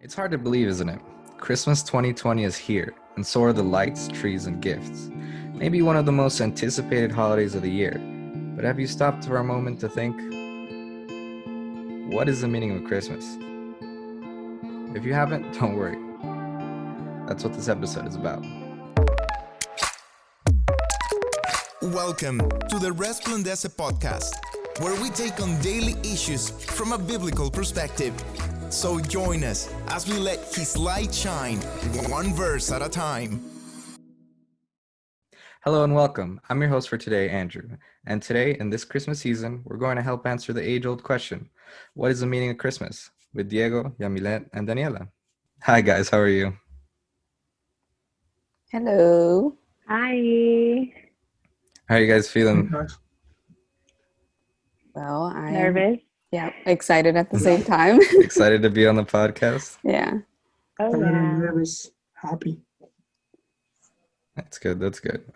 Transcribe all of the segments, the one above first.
It's hard to believe, isn't it? Christmas 2020 is here, and so are the lights, trees, and gifts. Maybe one of the most anticipated holidays of the year. But have you stopped for a moment to think, what is the meaning of Christmas? If you haven't, don't worry. That's what this episode is about. Welcome to the Resplandece podcast, where we take on daily issues from a biblical perspective. So join us as we let His light shine, one verse at a time. Hello and welcome. I'm your host for today, Andrew. And today, in this Christmas season, we're going to help answer the age-old question, what is the meaning of Christmas? With Diego, Yamilet, and Daniela. Hi guys, how are you? Hello. Hi. How are you guys feeling? Well, I'm Nervous? excited at the same time. Excited to be on the podcast? Yeah. Oh, I'm yeah. nervous, happy. That's good.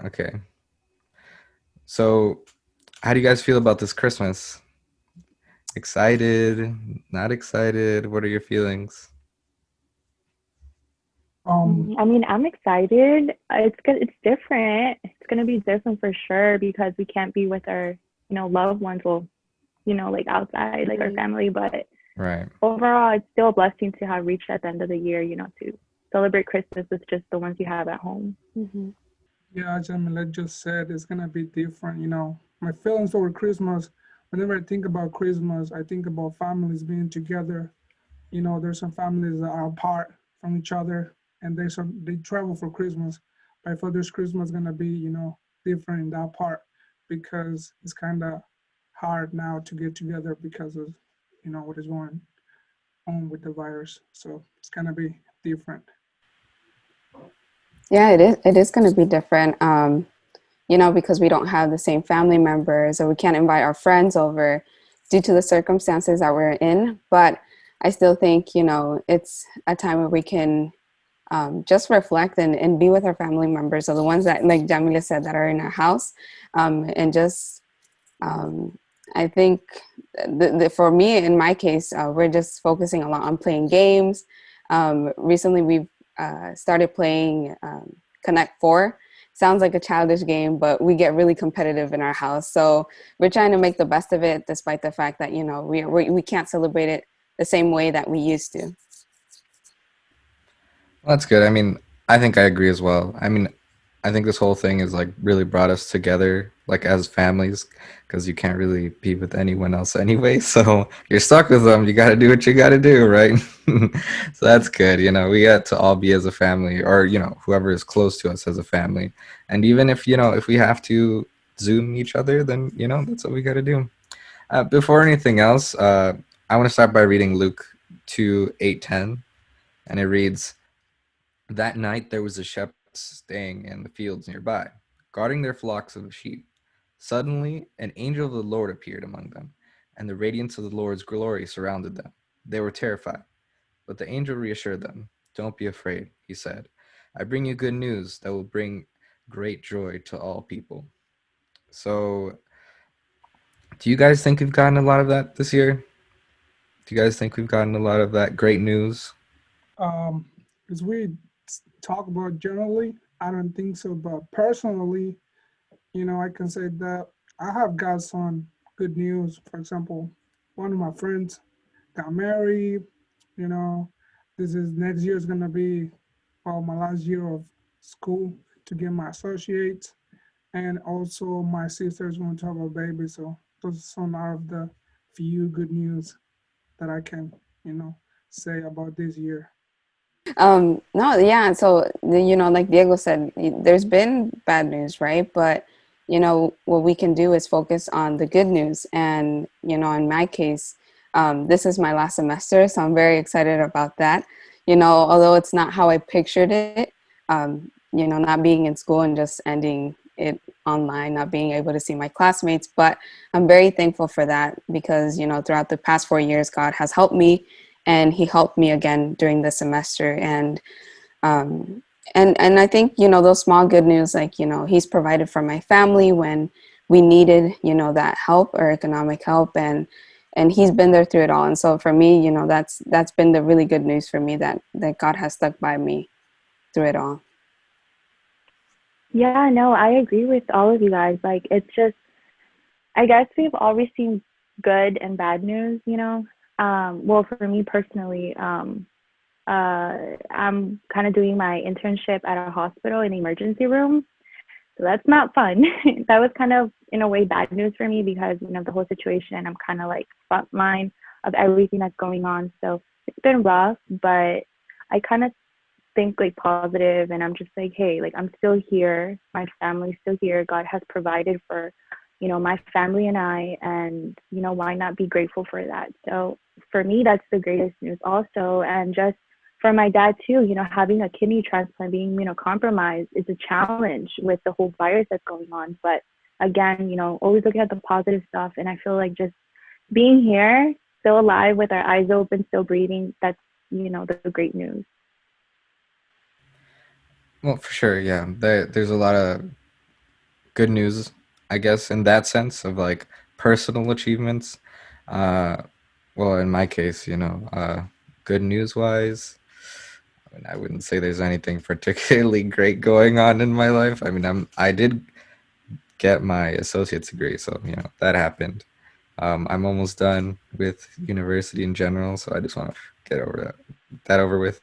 Okay. So, how do you guys feel about this Christmas? Excited? Not excited? What are your feelings? I'm excited. It's good. It's different. It's gonna be different for sure because we can't be with our, loved ones. Well, like outside, like our family. But Right. overall, it's still a blessing to have reached at the end of the year. To celebrate Christmas with just the ones you have at home. Mm-hmm. Yeah, as Jamila just said, it's gonna be different. My feelings over Christmas. Whenever I think about Christmas, I think about families being together. There's some families that are apart from each other, and they travel for Christmas. But I feel this Christmas gonna be, different in that part because it's kind of hard now to get together because of, what is going on with the virus. So it's gonna be different. Yeah, it is going to be different. Because we don't have the same family members or we can't invite our friends over due to the circumstances that we're in. But I still think, it's a time where we can just reflect and be with our family members, or the ones that, like Jamila said, that are in our house. And just, I think for me, in my case, we're just focusing a lot on playing games. Recently, we've started playing Connect 4. Sounds like a childish game, but we get really competitive in our house. So we're trying to make the best of it, despite the fact that, we can't celebrate it the same way that we used to. Well, that's good. I think I agree as well. I think this whole thing is like really brought us together, like as families, because you can't really be with anyone else anyway. So you're stuck with them. You got to do what you got to do, right? So that's good. We got to all be as a family, or whoever is close to us as a family. And even if if we have to Zoom each other, then that's what we got to do. Before anything else, I want to start by reading Luke 2:8-10, and it reads. That night there was a shepherd staying in the fields nearby, guarding their flocks of sheep. Suddenly an angel of the Lord appeared among them, and the radiance of the Lord's glory surrounded them. They were terrified, but the angel reassured them. Don't be afraid, he said. I bring you good news that will bring great joy to all people. So, do you guys think we've gotten a lot of that this year? Do you guys think we've gotten a lot of that great news? As we talk about generally, I don't think so. But personally, I can say that I have got some good news. For example, one of my friends got married. You know, this is next year is gonna be my last year of school to get my associates, and also my sister's going to have a baby. So those are some of the few good news that I can, say about this year. No, yeah. So, like Diego said, there's been bad news, right? But, what we can do is focus on the good news. And, in my case, this is my last semester, so I'm very excited about that. Although it's not how I pictured it, not being in school and just ending it online, not being able to see my classmates. But I'm very thankful for that because, throughout the past 4 years, God has helped me. And he helped me again during the semester. And I think, those small good news, like, he's provided for my family when we needed, that help or economic help. And and he's been there through it all. And so for me, that's been the really good news for me, that God has stuck by me through it all. Yeah, no, I agree with all of you guys. Like, it's just, I guess we've all received good and bad news, you know. Well, for me personally, I'm kind of doing my internship at a hospital in the emergency room. So that's not fun. That was kind of, in a way, bad news for me because, the whole situation, I'm kind of like front line of everything that's going on. So it's been rough, but I kind of think like positive, and I'm just like, hey, like I'm still here. My family's still here. God has provided for, my family and I, and, why not be grateful for that? So for me, that's the greatest news also. And just for my dad too, having a kidney transplant, being, compromised is a challenge with the whole virus that's going on. But again, always looking at the positive stuff. And I feel like just being here, still alive with our eyes open, still breathing, that's, the great news. Well, for sure, yeah. There's a lot of good news, I guess, in that sense of like personal achievements. Uh, well, in my case, good news wise, I mean, I wouldn't say there's anything particularly great going on in my life. I mean, I did get my associate's degree, so that happened. I'm almost done with university in general, so I just want to get over that over with.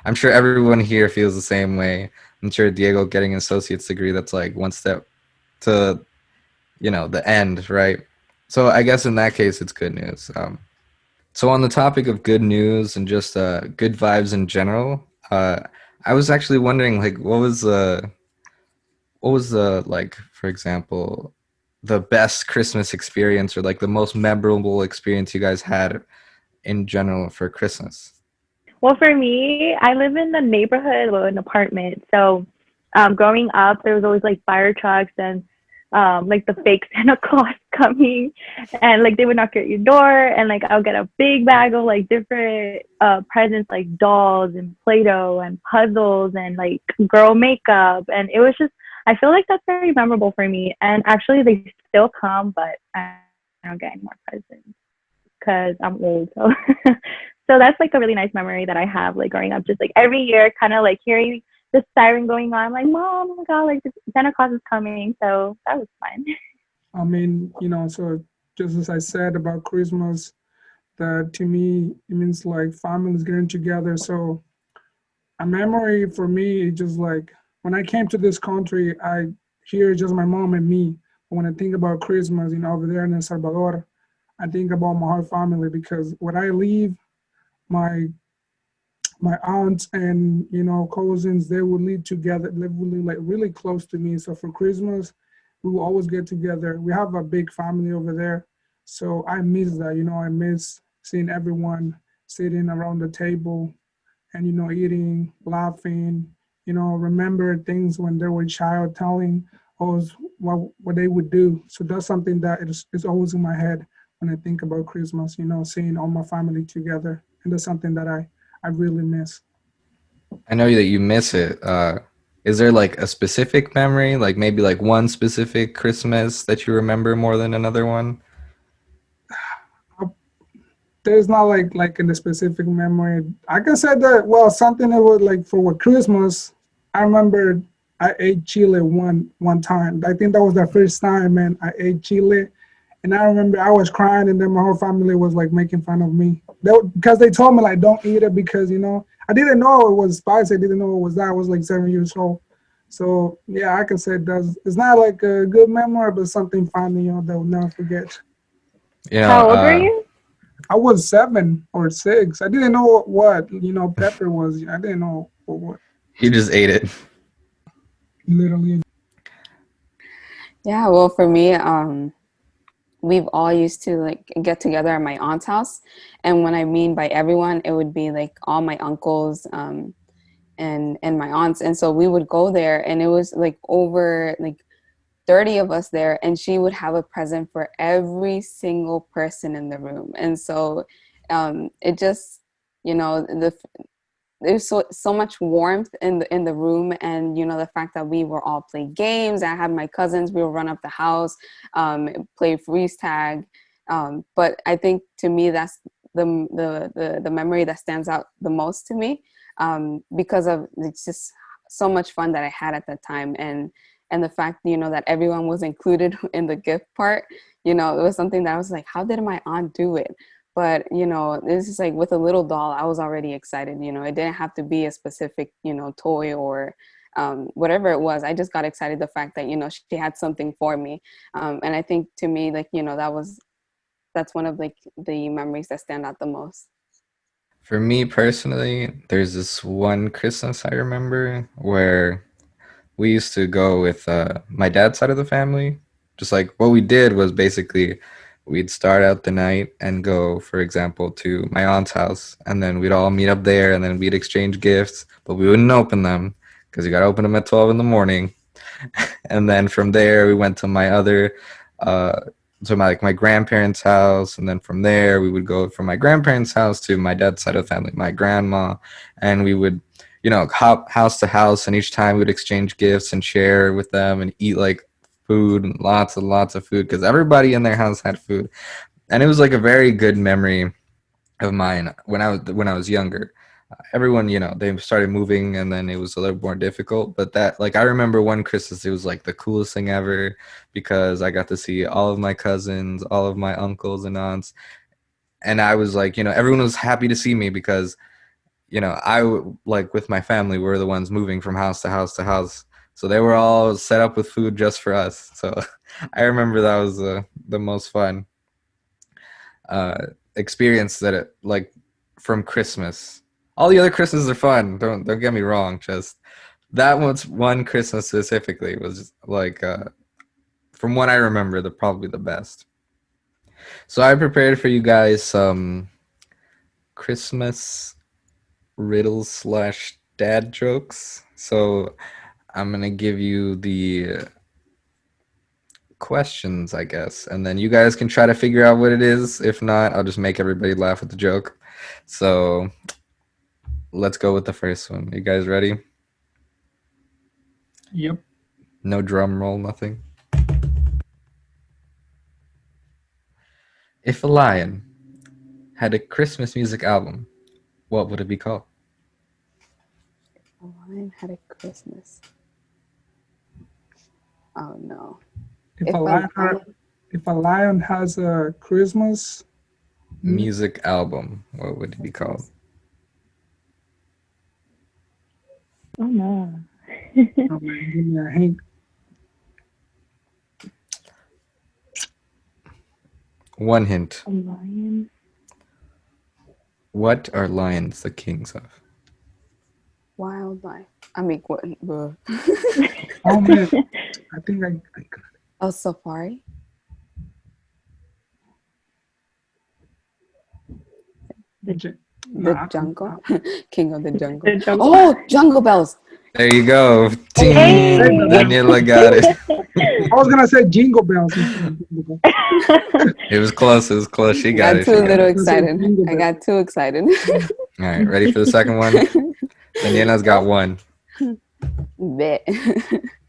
I'm sure everyone here feels the same way. I'm sure Diego getting an associate's degree, that's like one step to the end, right? So I guess in that case, it's good news. So on the topic of good news and just good vibes in general, I was actually wondering, like, what was the like, for example, the best Christmas experience or like the most memorable experience you guys had in general for Christmas? Well, for me, I live in the neighborhood, well, an apartment. So, growing up, there was always like fire trucks and like the fake Santa Claus coming, and like they would knock at your door, and like I'll get a big bag of like different presents, like dolls and Play-Doh and puzzles and like girl makeup, and it was just, I feel like that's very memorable for me. And actually, they still come, but I don't get any more presents because I'm old. So so that's like a really nice memory that I have, like growing up, just like every year, kind of like hearing the siren going on, like, Mom, oh my God, like Santa Claus is coming. So that was fun. I mean, so just as I said about Christmas, that to me it means like families getting together. So a memory for me is just like when I came to this country, I hear just my mom and me. But when I think about Christmas, over there in El Salvador, I think about my whole family because when I leave, my my aunts and cousins, they would live together. They would live like really close to me. So for Christmas, we will always get together. We have a big family over there, so I miss that. I miss seeing everyone sitting around the table and eating, laughing. Remember things when they were a child, telling us what they would do. So that's something that is always in my head when I think about Christmas. Seeing all my family together, and that's something that I really miss. I know that you miss it. Is there like a specific memory, like maybe like one specific Christmas that you remember more than another one? Uh, There's not like in the specific memory. I can say that, well, something that was like for what Christmas. I remember I ate chili one time. I think that was the first time, man. I ate chili, and I remember I was crying, and then my whole family was like making fun of me. Because they told me like don't eat it because I didn't know it was spicy. I didn't know it was that. I was like 7 years old. So yeah, I can say it does. It's not like a good memory, but something funny, that we'll never forget. You know, How old were you? I was 7 or 6. I didn't know what pepper was. I didn't know what you just ate it. literally. Yeah, well, for me, we've all used to like get together at my aunt's house, and when I mean by everyone, it would be like all my uncles, and my aunts, and so we would go there, and it was like over like 30 of us there, and she would have a present for every single person in the room. And so it just, there's so much warmth in the room. And the fact that we were all play games. I had my cousins, we would run up the house, play freeze tag, But I think to me that's the memory that stands out the most to me, because of it's just so much fun that I had at that time, and the fact, that everyone was included in the gift part. It was something that I was like, how did my aunt do it? But this is like with a little doll, I was already excited. It didn't have to be a specific toy or whatever it was. I just got excited the fact that she had something for me, and I think to me, like, that's one of like the memories that stand out the most. For me personally, there's this one Christmas I remember where we used to go with my dad's side of the family. Just like what we did was basically we'd start out the night and go, for example, to my aunt's house, and then we'd all meet up there, and then we'd exchange gifts, but we wouldn't open them because you got to open them at 12 in the morning. And then from there we went to my other uh my grandparents' house, and then from there we would go from my grandparents' house to my dad's side of the family, my grandma, and we would hop house to house, and each time we'd exchange gifts and share with them and eat like food, and lots and lots of food because everybody in their house had food. And it was like a very good memory of mine when I was younger. Everyone, they started moving, and then it was a little more difficult. But that, like, I remember one Christmas, it was like the coolest thing ever because I got to see all of my cousins, all of my uncles and aunts, and I was like, everyone was happy to see me because, like with my family, we were the ones moving from house to house to house, so they were all set up with food just for us. So I remember that was the most fun experience that it like from Christmas. All the other Christmases are fun. Don't get me wrong. Just that one Christmas specifically was just like from what I remember, the probably the best. So I prepared for you guys some Christmas riddles slash dad jokes. So I'm gonna give you the questions, I guess, and then you guys can try to figure out what it is. If not, I'll just make everybody laugh at the joke. So let's go with the first one. You guys ready? Yep. No drum roll, nothing. If a lion had a Christmas music album, what would it be called? A lion had a Christmas. Oh no. If a lion has a Christmas Music album, what would it be called? Oh no. oh man, give me a hint. One hint. A lion. What are lions the kings of? Wildlife. I mean, what? Oh man, I think I A safari. the The jungle. King of the jungle. The jungle. Oh, Jungle Bells. There you go. Ting. Hey. Daniela got it. I was gonna say jingle bells. It was close. It was close. She got Got it. too She got little it. excited. I got too excited. All right, ready for the second one? Daniela's got one. Bet.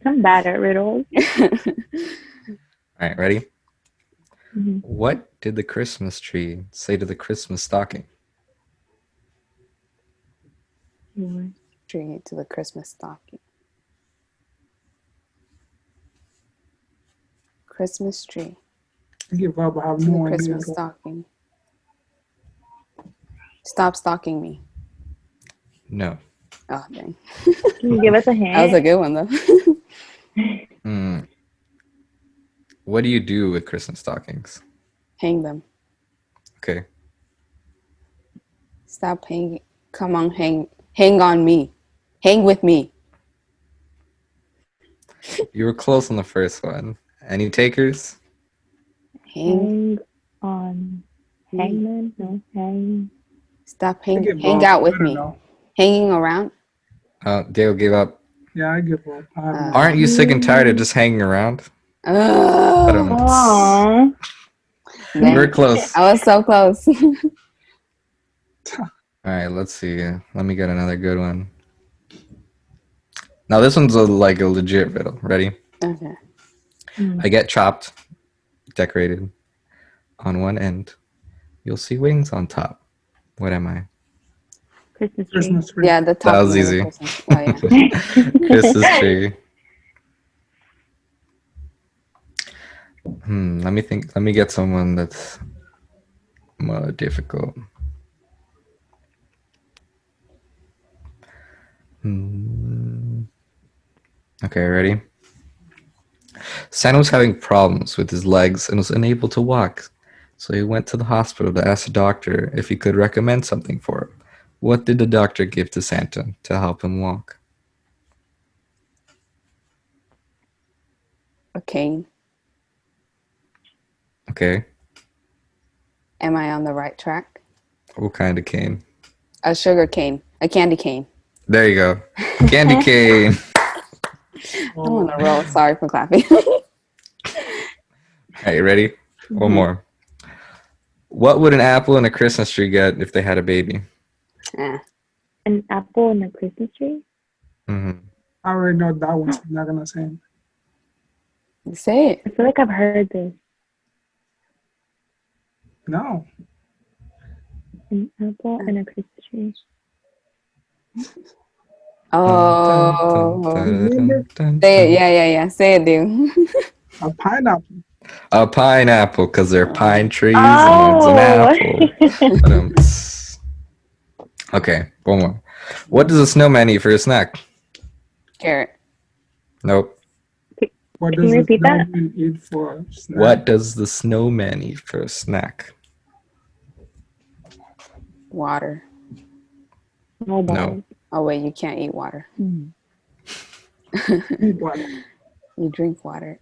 I'm bad at riddles. All right, ready? Mm-hmm. What did the Christmas tree say to the Christmas stocking? Tree to the Christmas stocking. Christmas tree I give up. I have to the no idea. Christmas stocking. Stop stalking me. No. Oh, dang. Can you give us a hint? That was a good one, though. What do you do with Christmas stockings? Hang them. Okay. Stop hanging. Come on, hang on me. Hang with me. You were close on the first one. Any takers? Hang. Hang on. Hangman? No, hang. Stop I give hang up. out I with don't me. know. Hanging around. Dale gave up. Yeah, I give up. I don't know. Aren't you sick and tired of just hanging around? Oh, Aww. We were close. I was so close. All right, let's see. Let me get another good one. Now this one's like a legit riddle. Ready? Okay. I get chopped, decorated. on one end. You'll see wings on top. What am I? Christmas tree. Christmas tree. Yeah, the That top was one of the easy. Christmas. Oh yeah. Christmas tree. Let me think. Let me get someone that's more difficult. Okay, ready? Santa was having problems with his legs and was unable to walk. So he went to the hospital to ask the doctor if he could recommend something for him. What did the doctor give to Santa to help him walk? A cane. Okay, Am I on the right track? what kind of cane? A sugar cane. A candy cane. There you go. Candy cane. I'm on a roll. Sorry for clapping. Are you ready? One more. What would an apple and a Christmas tree get if they had a baby? Eh. An apple and a Christmas tree? hmm I already know that one, so I'm not gonna say it. Say it. I feel like I've heard this. No. An apple and a Christmas tree. Oh. Remember Say it. Yeah. Say it, dude. a pineapple. A pineapple, because they're pine trees Oh. and it's an apple. Okay, one more. What does a snowman eat for a snack? Carrot. Nope. What Can does you the repeat that? snowman eat for a snack? What does the snowman eat for a snack? Water. No balls. No. Oh wait, you can't eat water. Eat water. You drink water.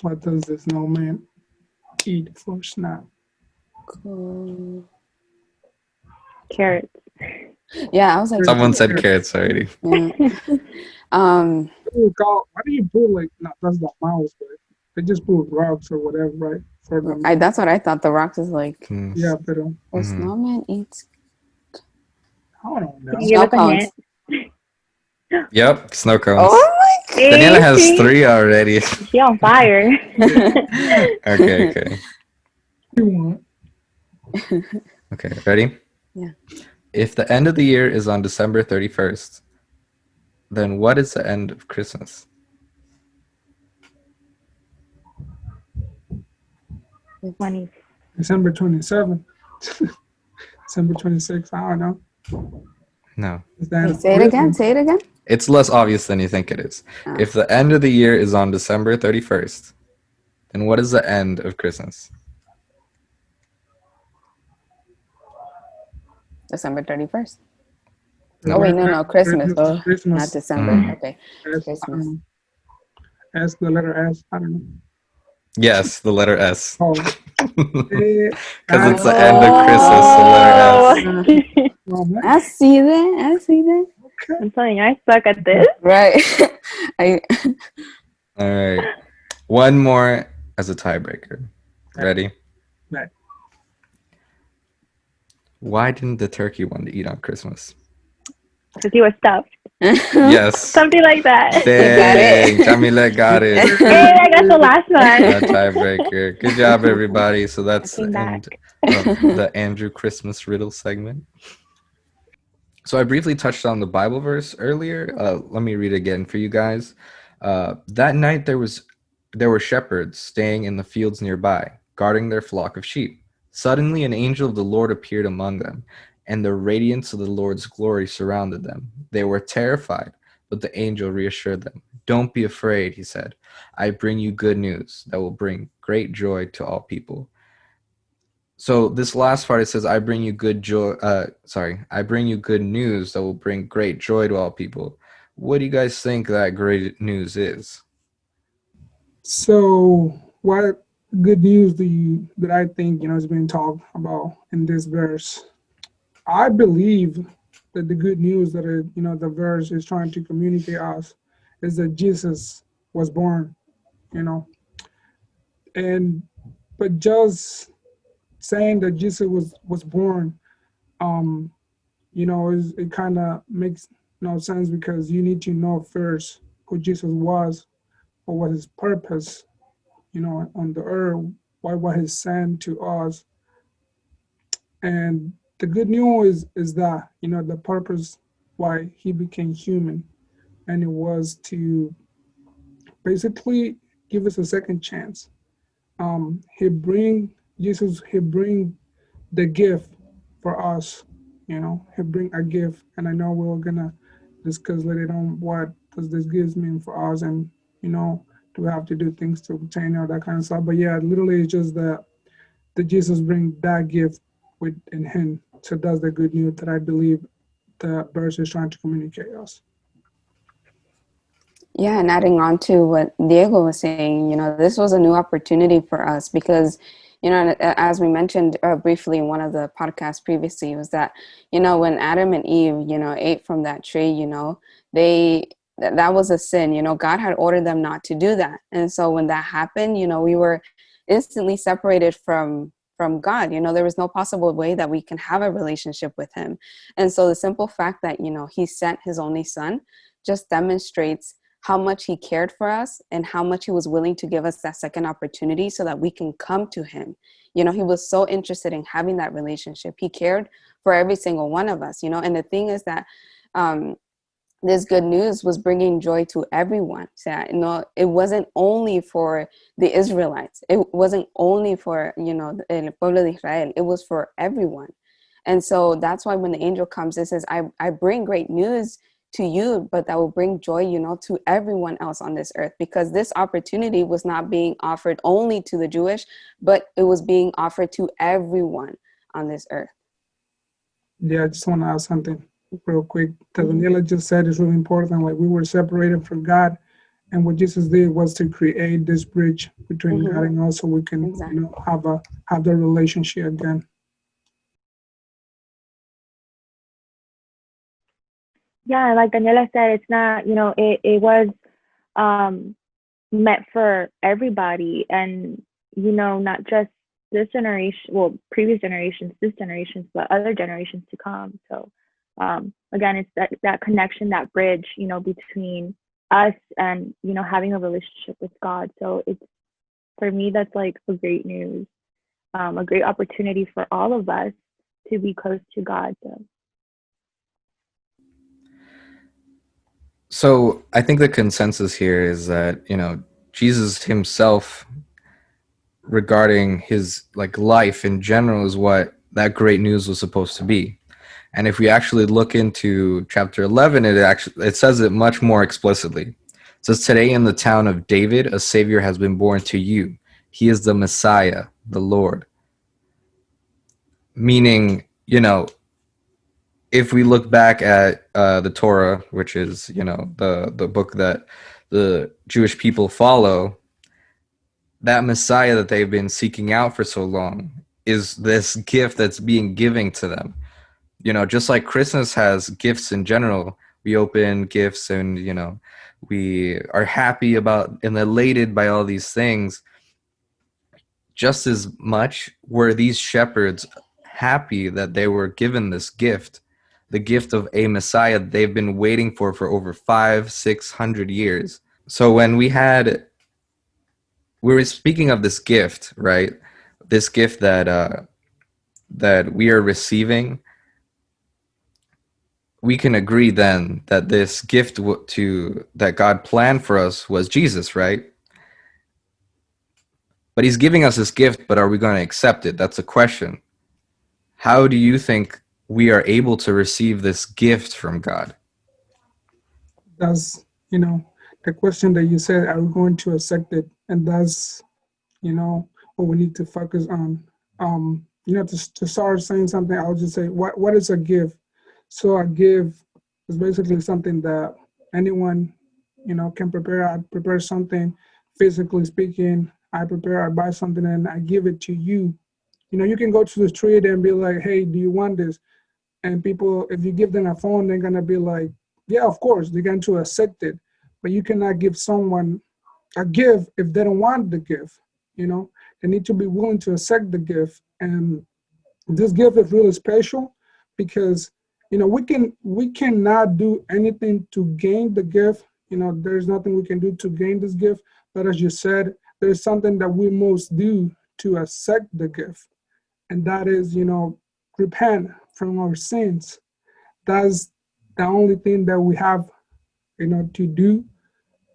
What does the snowman eat for snack? cool. Carrots. Yeah, I was like, Someone said carrots already. yeah. Why do you put like, no, that's not mouse, but they just put rocks or whatever, right? For them. That's what I thought. The rocks is like, Hmm. Yeah, but the snowman eats I don't know. Can you give us a cones. hint? Yep, snow cones. Oh my Hey, Daniela has see? 3 already. She on fire. Okay. You want? Okay, ready? Yeah. If the end of the year is on December 31st, then what is the end of Christmas? Money. December 27th. December 26th. I don't know. No. Is that Wait, say it again. Say it again. It's less obvious than you think it is. Oh. If the end of the year is on December 31st, then what is the end of Christmas? December 31st. No. Oh wait, no, Christmas. Oh, Christmas. not December. Mhm. Okay, S, Christmas. S, the letter S. I don't know. Yes, the letter S. Oh. Because it's the end of Christmas, the letter S. Well, man, I see that. I see that. okay. I'm telling you, I suck at this. Right. I All right. One more as a tiebreaker. Ready? Right. Why didn't the turkey want to eat on Christmas? Because he was stuffed. Yes. Something like that. Dang, Jamila got it. Hey, I got the last A one. tiebreaker. Good job, everybody. So that's I the came end back. of the Andrew Christmas riddle segment. So I briefly touched on the Bible verse earlier. Let me read it again for you guys. That night there were shepherds staying in the fields nearby, guarding their flock of sheep. Suddenly an angel of the Lord appeared among them, and the radiance of the Lord's glory surrounded them. They were terrified, but the angel reassured them. "Don't be afraid," he said. "I bring you good news that will bring great joy to all people." So this last part, it says, I bring you good joy. I bring you good news that will bring great joy to all people. What do you guys think that great news is? So, what good news that I think is being talked about in this verse? I believe that the good news that the verse is trying to communicate us is that Jesus was born, and but just saying that Jesus was born, it kind of makes no sense because you need to know first who Jesus was or what his purpose, on the earth, why was he sent to us. And the good news is that, the purpose why he became human, and it was to basically give us a second chance. He bring Jesus, he bring the gift for us, he bring a gift. And I know we're gonna discuss later on what does this gift mean for us, and do we have to do things to obtain all that kind of stuff. But yeah, literally it's just that Jesus bring that gift within him. So that's the good news that I believe the verse is trying to communicate us. Yeah, and adding on to what Diego was saying, this was a new opportunity for us because, as we mentioned briefly in one of the podcasts previously, was that, when Adam and Eve, ate from that tree, that was a sin. God had ordered them not to do that. And so when that happened, we were instantly separated from God. There was no possible way that we can have a relationship with him. And so the simple fact that, he sent his only son just demonstrates how much he cared for us and how much he was willing to give us that second opportunity so that we can come to him. He was so interested in having that relationship. He cared for every single one of us, and the thing is that this good news was bringing joy to everyone. So, it wasn't only for the Israelites. It wasn't only for, el pueblo de Israel. It was for everyone. And so that's why when the angel comes, it says, I bring great news to you, but that will bring joy, to everyone else on this earth, because this opportunity was not being offered only to the Jewish, but it was being offered to everyone on this earth. Yeah, I just want to add something real quick. That Daniela just said is really important. Like, we were separated from God, and what Jesus did was to create this bridge between God and us, so we can, exactly. have the relationship again. Yeah, like Daniela said, it's not, it was meant for everybody, and not just this generation, well, previous generations, this generations, but other generations to come. So again, it's that connection, that bridge, between us and having a relationship with God. So it's, for me, that's like a great news, a great opportunity for all of us to be close to God. So I think the consensus here is that, Jesus himself, regarding his life in general, is what that great news was supposed to be. And if we actually look into chapter 11, it says it much more explicitly. It says, "Today in the town of David, a savior has been born to you. He is the Messiah, the Lord." Meaning, if we look back at the Torah, which is, the book that the Jewish people follow, that Messiah that they've been seeking out for so long is this gift that's being given to them. Just like Christmas has gifts in general, we open gifts and, we are happy about and elated by all these things. Just as much were these shepherds happy that they were given this gift, the gift of a Messiah they've been waiting for over 500-600 years. So when we were speaking of this gift, right? This gift that we are receiving, we can agree then that this gift that God planned for us was Jesus, right? But he's giving us this gift, but are we going to accept it? That's a question. How do you think we are able to receive this gift from God? That's, the question that you said, are we going to accept it? And that's, what we need to focus on. To start saying something, I'll just say, what is a gift? So a gift is basically something that anyone, can prepare. I prepare something, physically speaking. I buy something and I give it to you. You can go to the street and be like, hey, do you want this? And people, if you give them a phone, they're gonna be like, yeah, of course, they're going to accept it. But you cannot give someone a gift if they don't want the gift. They need to be willing to accept the gift. And this gift is really special because we cannot do anything to gain the gift. There's nothing we can do to gain this gift. But as you said, there's something that we must do to accept the gift, and that is, repent from our sins. That's the only thing that we have, to do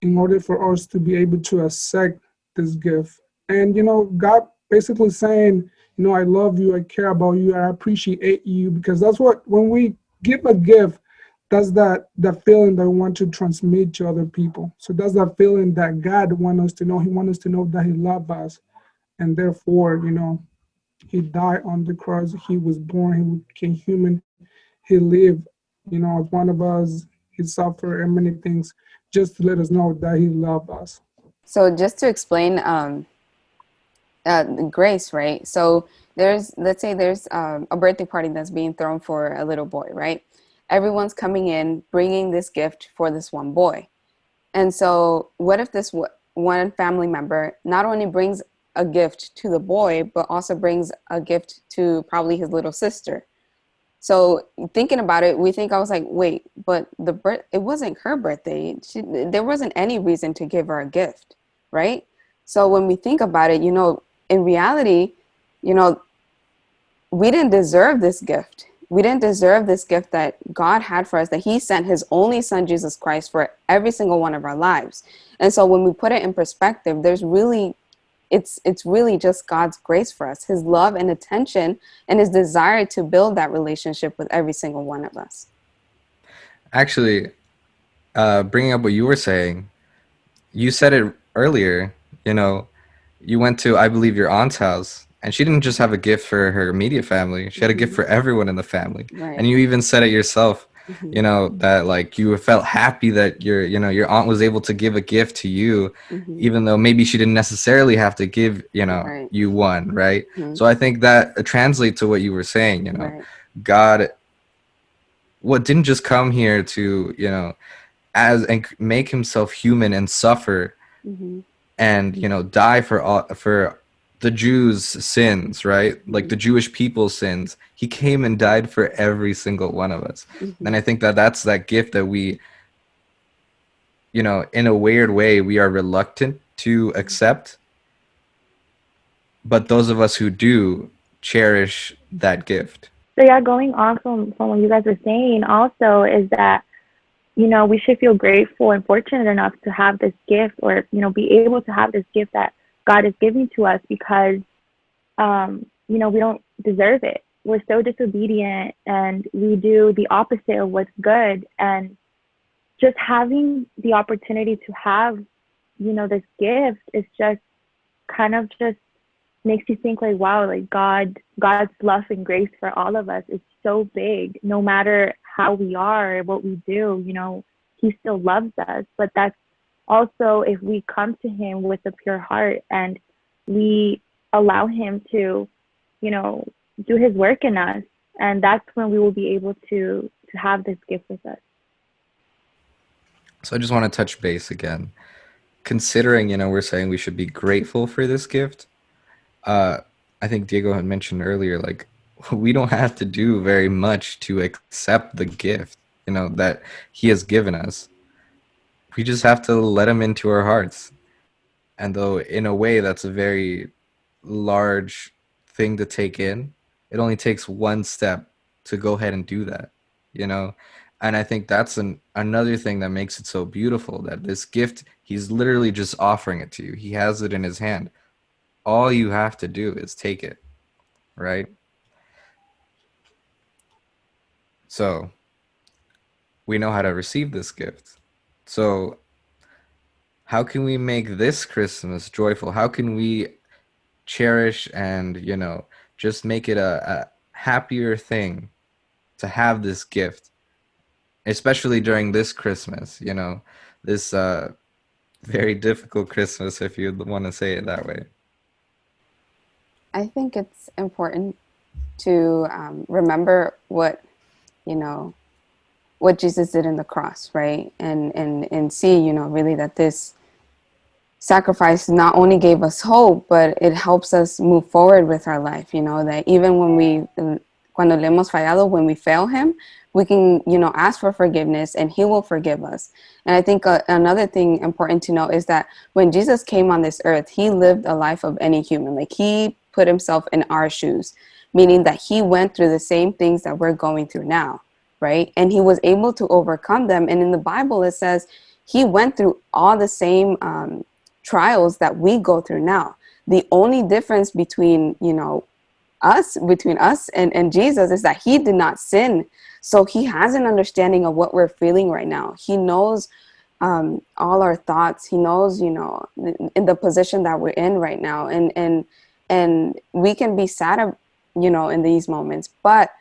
in order for us to be able to accept this gift. And God basically saying, I love you, I care about you, I appreciate you, because that's what, when we give a gift, that's that feeling that we want to transmit to other people. So that's that feeling that God wants us to know. He wants us to know that He loves us, and therefore, He died on the cross. He was born. He became human. He lived, as one of us. He suffered and many things just to let us know that He loved us. So just to explain grace, right? So let's say there's a birthday party that's being thrown for a little boy, right? Everyone's coming in, bringing this gift for this one boy. And so what if this one family member not only brings a gift to the boy, but also brings a gift to probably his little sister? So thinking about it, I was like, wait, but it wasn't her birthday. There wasn't any reason to give her a gift, right? So when we think about it, in reality, you know, we didn't deserve this gift. We didn't deserve this gift that God had for us, that He sent His only Son, Jesus Christ, for every single one of our lives. And so when we put it in perspective, it's really just God's grace for us, His love and attention, and His desire to build that relationship with every single one of us. Actually, bringing up what you were saying, you said it earlier. You know, you went to, I believe, your aunt's house, and she didn't just have a gift for her immediate family. She had a gift for everyone in the family. Right. And you even said it yourself, that like you felt happy that your aunt was able to give a gift to you, even though maybe she didn't necessarily have to give, Right. you one, right? So I think that translates to what you were saying, Right. God, what didn't just come here to, as and make himself human and suffer and die for the Jews' sins, right? Like the Jewish people's sins. He came and died for every single one of us. And I think that that's that gift that we, in a weird way, we are reluctant to accept. But those of us who do cherish that gift. So yeah, going off from what you guys are saying also is that, we should feel grateful and fortunate enough to have this gift, or, be able to have this gift that God is giving to us, because, we don't deserve it. We're so disobedient and we do the opposite of what's good. And just having the opportunity to have, this gift is just kind of just makes you think like, wow, like God's love and grace for all of us is so big. No matter how we are, what we do, He still loves us. But that's also if we come to Him with a pure heart and we allow Him to, do His work in us, and that's when we will be able to have this gift with us. So I just want to touch base again. Considering, we're saying we should be grateful for this gift. I think Diego had mentioned earlier, like, we don't have to do very much to accept the gift, that He has given us. We just have to let Him into our hearts. And though in a way that's a very large thing to take in, it only takes one step to go ahead and do that, And I think that's another thing that makes it so beautiful, that this gift, He's literally just offering it to you. He has it in His hand. All you have to do is take it, right? So we know how to receive this gift. So how can we make this Christmas joyful? How can we cherish and, just make it a happier thing to have this gift, especially during this Christmas, this very difficult Christmas, if you want to say it that way. I think it's important to remember what Jesus did in the cross, right? And see, really that this sacrifice not only gave us hope, but it helps us move forward with our life. That even when we cuando le hemos fallado, when we fail him, we can, ask for forgiveness and he will forgive us. And I think another thing important to know is that when Jesus came on this earth, he lived a life of any human. Like, he put himself in our shoes, meaning that he went through the same things that we're going through now, right? And he was able to overcome them. And in the Bible, it says he went through all the same trials that we go through now. The only difference between, between us and Jesus is that he did not sin. So he has an understanding of what we're feeling right now. He knows all our thoughts. He knows, in the position that we're in right now. And we can be sad, in these moments, but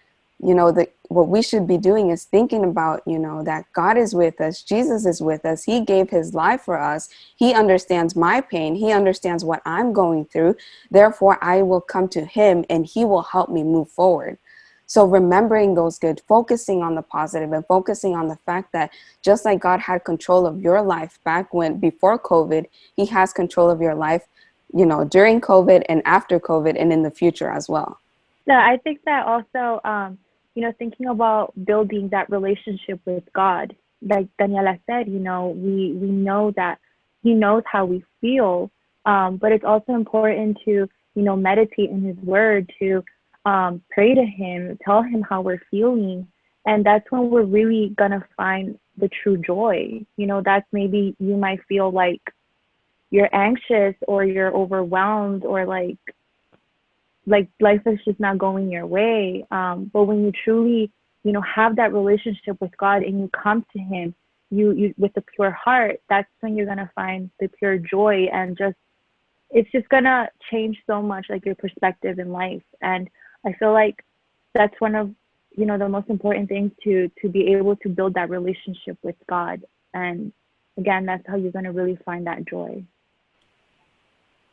what we should be doing is thinking about, that God is with us. Jesus is with us. He gave his life for us. He understands my pain. He understands what I'm going through. Therefore, I will come to him and he will help me move forward. So remembering those good, focusing on the positive and focusing on the fact that just like God had control of your life before COVID, he has control of your life, during COVID and after COVID and in the future as well. Yeah, I think that also, thinking about building that relationship with God, like Daniela said, we know that he knows how we feel, but it's also important to, meditate in his word, to pray to him, tell him how we're feeling. And that's when we're really going to find the true joy. That's maybe you might feel like you're anxious or you're overwhelmed or like life is just not going your way. But when you truly, have that relationship with God and you come to him, you with a pure heart, that's when you're going to find the pure joy, and it's just going to change so much, like, your perspective in life. And I feel like that's one of, the most important things to be able to build that relationship with God. And again, that's how you're going to really find that joy.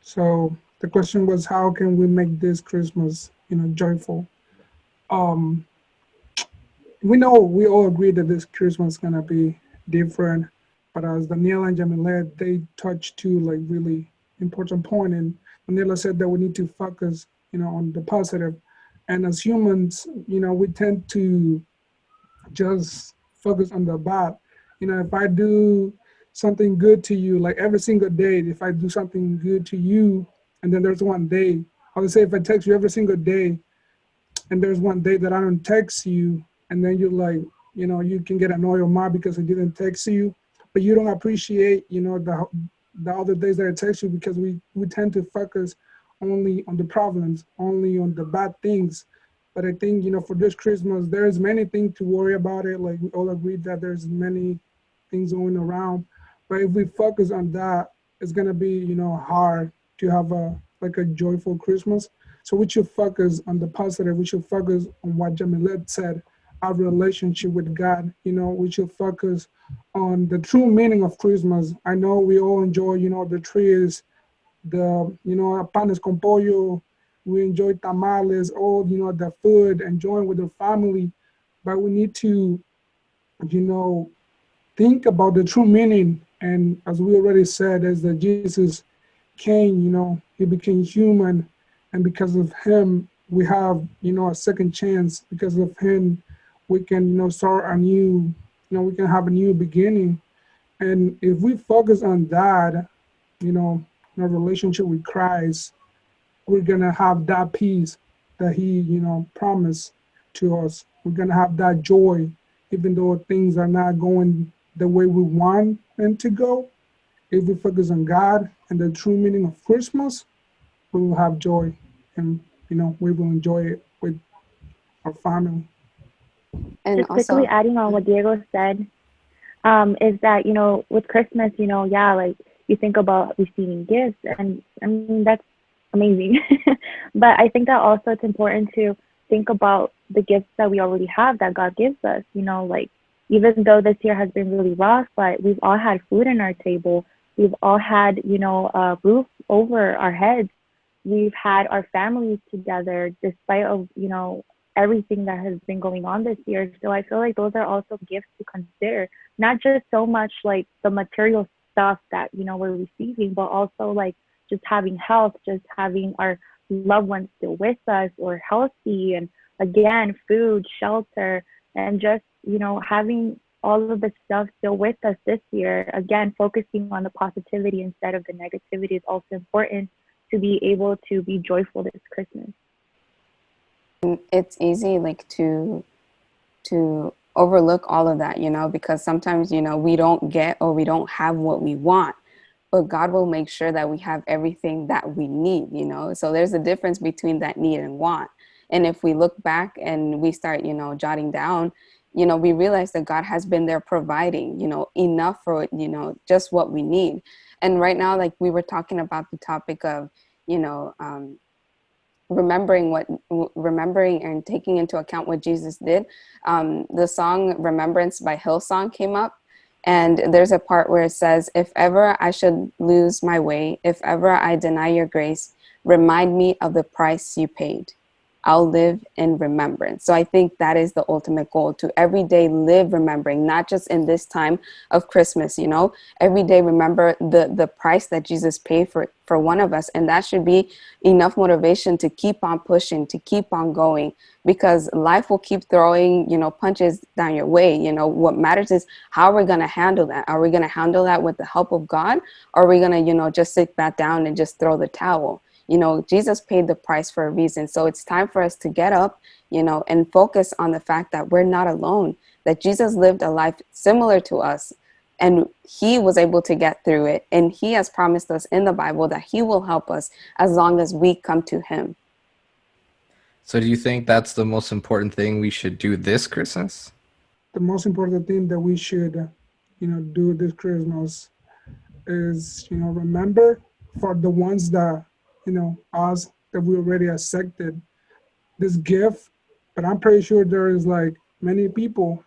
So the question was, how can we make this Christmas, joyful? Um, we all agree that this Christmas is gonna be different, but as Daniela and Jamila, they touched two like really important point, and Daniela said that we need to focus, on the positive, and as humans, we tend to just focus on the bad. If I do something good to you, like every single day, if I do something good to you, and then there's one day, I would say if I text you every single day, and there's one day that I don't text you, and then you're like, you can get annoyed or mad because I didn't text you, but you don't appreciate, the other days that I text you, because we tend to focus only on the problems, only on the bad things. But I think, for this Christmas, there's many things to worry about it. Like, we all agree that there's many things going around. But if we focus on that, it's gonna be, hard to have a joyful Christmas. So we should focus on the positive. We should focus on what Jamilet said, our relationship with God. We should focus on the true meaning of Christmas. I know we all enjoy, the trees, the, panes con pollo. We enjoy tamales, all, the food, enjoying with the family. But we need to, you know, think about the true meaning. And as we already said, as that Jesus came, he became human. And because of him, we have, a second chance. Because of him, we can, start a new, we can have a new beginning. And if we focus on that, in our relationship with Christ, we're going to have that peace that he, promised to us. We're going to have that joy, even though things are not going the way we want them to go. If we focus on God and the true meaning of Christmas, we will have joy, and, we will enjoy it with our family. And Just quickly also, adding on what Diego said, is that, with Christmas, yeah, like, you think about receiving gifts, and I mean, that's amazing. But I think that also it's important to think about the gifts that we already have that God gives us, like, even though this year has been really rough, but we've all had food on our table. We've all had, a roof over our heads. We've had our families together despite of, everything that has been going on this year. So I feel like those are also gifts to consider, not just so much like the material stuff that, we're receiving, but also like just having health, just having our loved ones still with us or healthy, and again, food, shelter, and just, having all of the stuff still with us this year. Again, focusing on the positivity instead of the negativity is also important to be able to be joyful this Christmas. It's easy like to overlook all of that, because sometimes, we don't get or we don't have what we want, but God will make sure that we have everything that we need. So there's a difference between that need and want. And if we look back and we start, jotting down, we realize that God has been there providing, enough for, just what we need. And right now, like we were talking about the topic of, you know, remembering and taking into account what Jesus did. The song Remembrance by Hillsong came up, and there's a part where it says, if ever I should lose my way, if ever I deny your grace, remind me of the price you paid. I'll live in remembrance. So I think that is the ultimate goal, to every day live remembering, not just in this time of Christmas, every day remember the price that Jesus paid for one of us. And that should be enough motivation to keep on pushing, to keep on going, because life will keep throwing, punches down your way. What matters is how we're going to handle that. Are we going to handle that with the help of God? Or are we going to, just sit back down and just throw the towel? Jesus paid the price for a reason. So it's time for us to get up, and focus on the fact that we're not alone, that Jesus lived a life similar to us, and he was able to get through it. And he has promised us in the Bible that he will help us as long as we come to him. So do you think that's the most important thing we should do this Christmas? The most important thing that we should, do this Christmas is, remember for the ones that, us that we already accepted this gift, but I'm pretty sure there is like many people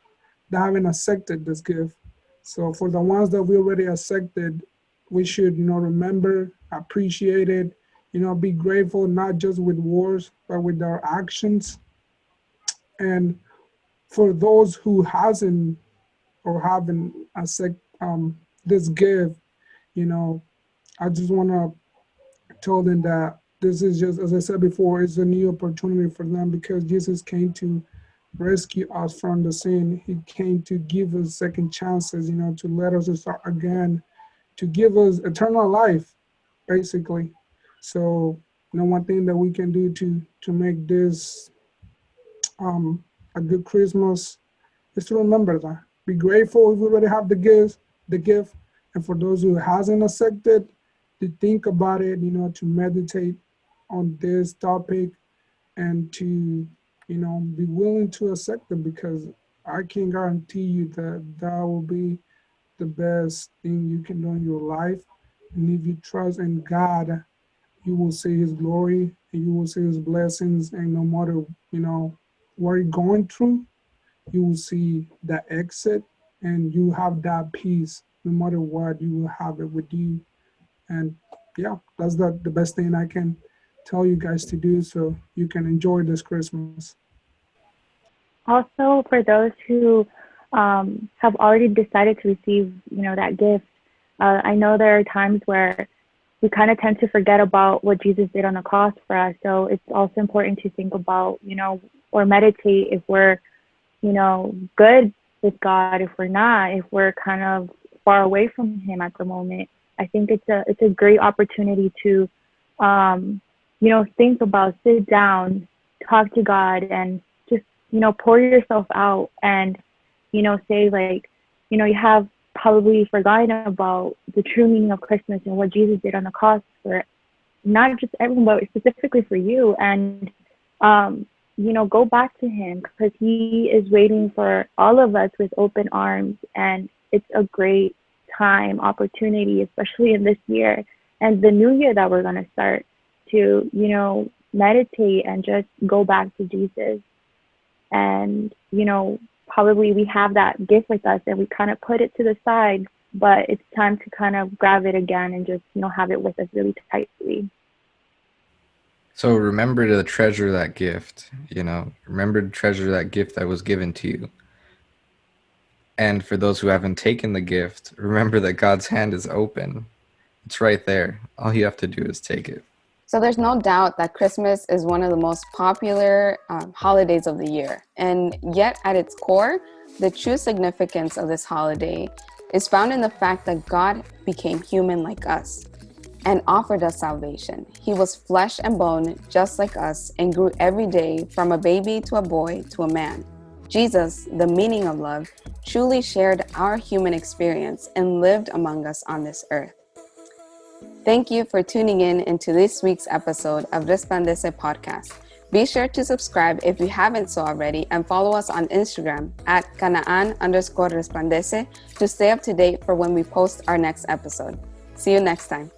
that haven't accepted this gift. So for the ones that we already accepted, we should, remember, appreciate it, be grateful, not just with words, but with our actions. And for those who hasn't or haven't accept this gift, you know, I just want to tell them that this is just, as I said before, it's a new opportunity for them, because Jesus came to rescue us from the sin. He came to give us second chances, to let us start again, to give us eternal life, basically. So, one thing that we can do to make this a good Christmas is to remember that. Be grateful if we already have the gift, and for those who hasn't accepted, to think about it, to meditate on this topic, and to, be willing to accept it, because I can guarantee you that that will be the best thing you can do in your life. And if you trust in God, you will see his glory and you will see his blessings. And no matter, what you're going through, you will see that exit, and you have that peace. No matter what, you will have it with you. And yeah, that's the best thing I can tell you guys to do, so you can enjoy this Christmas. Also, for those who have already decided to receive, that gift, I know there are times where we kind of tend to forget about what Jesus did on the cross for us. So it's also important to think about, or meditate if we're, good with God, if we're not, if we're kind of far away from Him at the moment. I think it's a great opportunity to, think about, sit down, talk to God, and just, pour yourself out, and, say like, you have probably forgotten about the true meaning of Christmas and what Jesus did on the cross for not just everyone, but specifically for you. And, go back to him, because he is waiting for all of us with open arms. And it's a great time, opportunity, especially in this year and the new year that we're going to start, to, meditate and just go back to Jesus. And, probably we have that gift with us and we kind of put it to the side, but it's time to kind of grab it again and just, have it with us really tightly. So remember to treasure that gift, remember to treasure that gift that was given to you. And for those who haven't taken the gift, remember that God's hand is open. It's right there. All you have to do is take it. So there's no doubt that Christmas is one of the most popular holidays of the year. And yet at its core, the true significance of this holiday is found in the fact that God became human like us and offered us salvation. He was flesh and bone just like us and grew every day from a baby to a boy to a man. Jesus, the meaning of love, truly shared our human experience and lived among us on this earth. Thank you for tuning in into this week's episode of Resplandece podcast. Be sure to subscribe if you haven't so already and follow us on Instagram at Canaan_Resplandece to stay up to date for when we post our next episode. See you next time.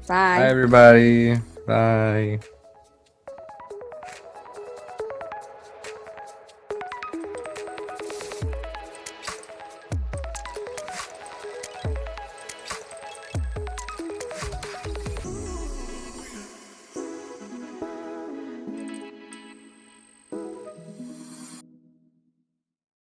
Bye, Bye. everybody. Bye.